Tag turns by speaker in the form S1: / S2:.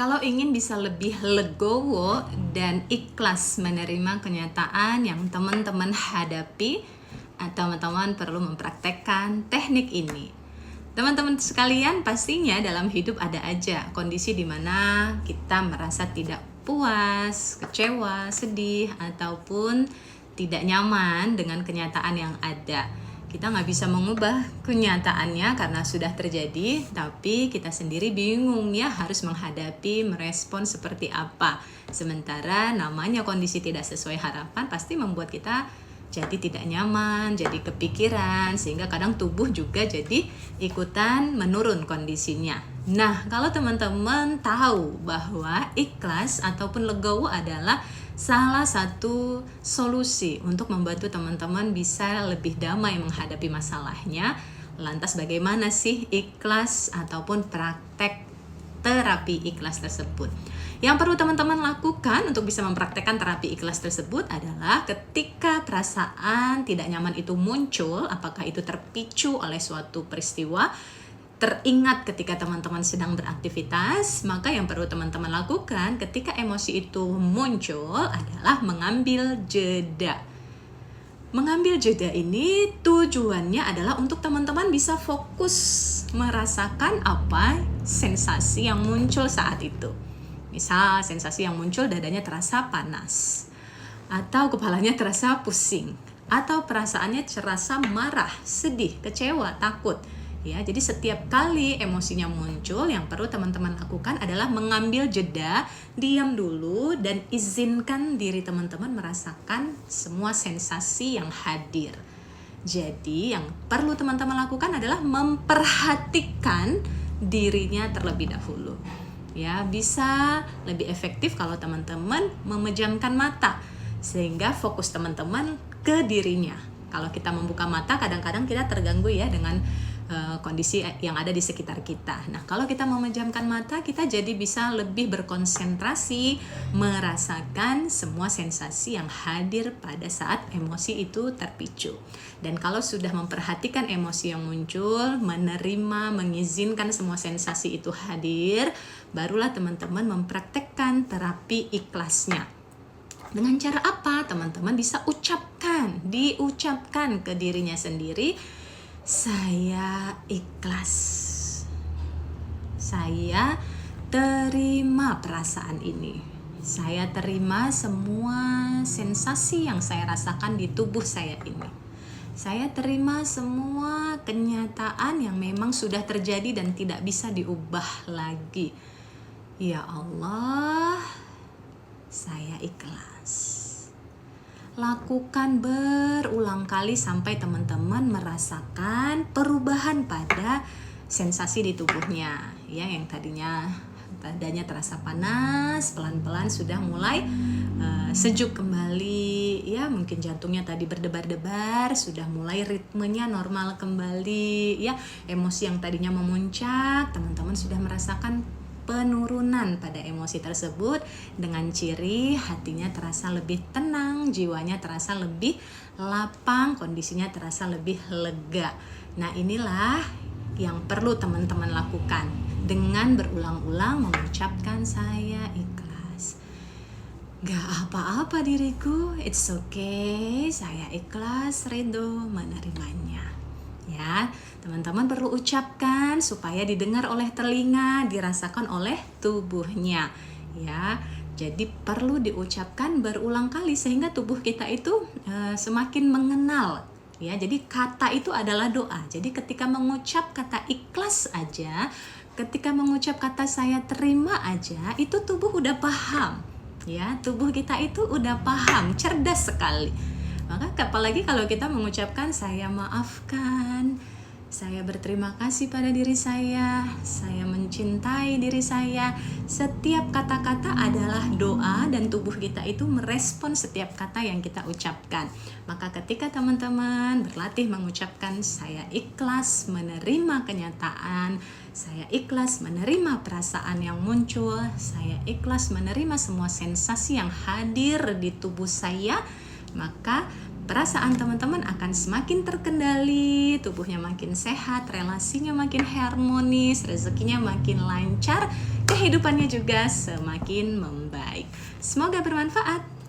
S1: Kalau ingin bisa lebih legowo dan ikhlas menerima kenyataan yang teman-teman hadapi, teman-teman perlu mempraktekkan teknik ini. Teman-teman sekalian, pastinya dalam hidup ada aja kondisi di mana kita merasa tidak puas, kecewa, sedih, ataupun tidak nyaman dengan kenyataan yang ada. Kita nggak bisa mengubah kenyataannya karena sudah terjadi, tapi kita sendiri bingung ya harus menghadapi, merespon seperti apa. Sementara namanya kondisi tidak sesuai harapan pasti membuat kita jadi tidak nyaman, jadi kepikiran, sehingga kadang tubuh juga jadi ikutan menurun kondisinya. Nah, kalau teman-teman tahu bahwa ikhlas ataupun legowo adalah salah satu solusi untuk membantu teman-teman bisa lebih damai menghadapi masalahnya. Lantas bagaimana sih ikhlas ataupun praktek terapi ikhlas tersebut? Yang perlu teman-teman lakukan untuk bisa mempraktekkan terapi ikhlas tersebut adalah ketika perasaan tidak nyaman itu muncul, apakah itu terpicu oleh suatu peristiwa, teringat ketika teman-teman sedang beraktivitas, maka yang perlu teman-teman lakukan ketika emosi itu muncul adalah mengambil jeda. Mengambil jeda ini tujuannya adalah untuk teman-teman bisa fokus merasakan apa sensasi yang muncul saat itu. Misal sensasi yang muncul dadanya terasa panas, atau kepalanya terasa pusing, atau perasaannya terasa marah, sedih, kecewa, takut. Ya, jadi setiap kali emosinya muncul, yang perlu teman-teman lakukan adalah mengambil jeda, diam dulu, dan izinkan diri teman-teman merasakan semua sensasi yang hadir. Jadi yang perlu teman-teman lakukan adalah memperhatikan dirinya terlebih dahulu. Ya, bisa lebih efektif kalau teman-teman memejamkan mata, sehingga fokus teman-teman ke dirinya. Kalau kita membuka mata, kadang-kadang kita terganggu ya dengan kondisi yang ada di sekitar kita. Nah, kalau kita memejamkan mata, kita jadi bisa lebih berkonsentrasi merasakan semua sensasi yang hadir pada saat emosi itu terpicu. Dan kalau sudah memperhatikan emosi yang muncul, menerima, mengizinkan semua sensasi itu hadir, barulah teman-teman mempraktekkan terapi ikhlasnya. Dengan cara apa? Teman-teman bisa diucapkan ke dirinya sendiri, saya ikhlas. Saya terima perasaan ini. Saya terima semua sensasi yang saya rasakan di tubuh saya ini. Saya terima semua kenyataan yang memang sudah terjadi dan tidak bisa diubah lagi. Ya Allah, saya ikhlas. Lakukan berulang kali sampai teman-teman merasakan perubahan pada sensasi di tubuhnya. Ya, yang tadinya dadanya terasa panas, pelan-pelan sudah mulai sejuk kembali. Ya, mungkin jantungnya tadi berdebar-debar, sudah mulai ritmenya normal kembali. Ya, emosi yang tadinya memuncak, teman-teman sudah merasakan penurunan pada emosi tersebut, dengan ciri hatinya terasa lebih tenang, jiwanya terasa lebih lapang, kondisinya terasa lebih lega. Nah, inilah yang perlu teman-teman lakukan dengan berulang-ulang mengucapkan saya ikhlas. Gak apa-apa diriku, it's okay, saya ikhlas, ridho menerimanya. Ya, teman-teman perlu ucapkan supaya didengar oleh telinga, dirasakan oleh tubuhnya. Ya, jadi perlu diucapkan berulang kali sehingga tubuh kita itu semakin mengenal. Ya, jadi kata itu adalah doa. Jadi ketika mengucap kata ikhlas aja, ketika mengucap kata saya terima aja, itu tubuh udah paham. Ya, tubuh kita itu udah paham, cerdas sekali. Maka apalagi kalau kita mengucapkan saya maafkan, saya berterima kasih pada diri saya mencintai diri saya. Setiap kata-kata adalah doa dan tubuh kita itu merespon setiap kata yang kita ucapkan. Maka ketika teman-teman berlatih mengucapkan saya ikhlas menerima kenyataan, saya ikhlas menerima perasaan yang muncul, saya ikhlas menerima semua sensasi yang hadir di tubuh saya, maka perasaan teman-teman akan semakin terkendali, tubuhnya makin sehat, relasinya makin harmonis, rezekinya makin lancar, kehidupannya juga semakin membaik. Semoga bermanfaat.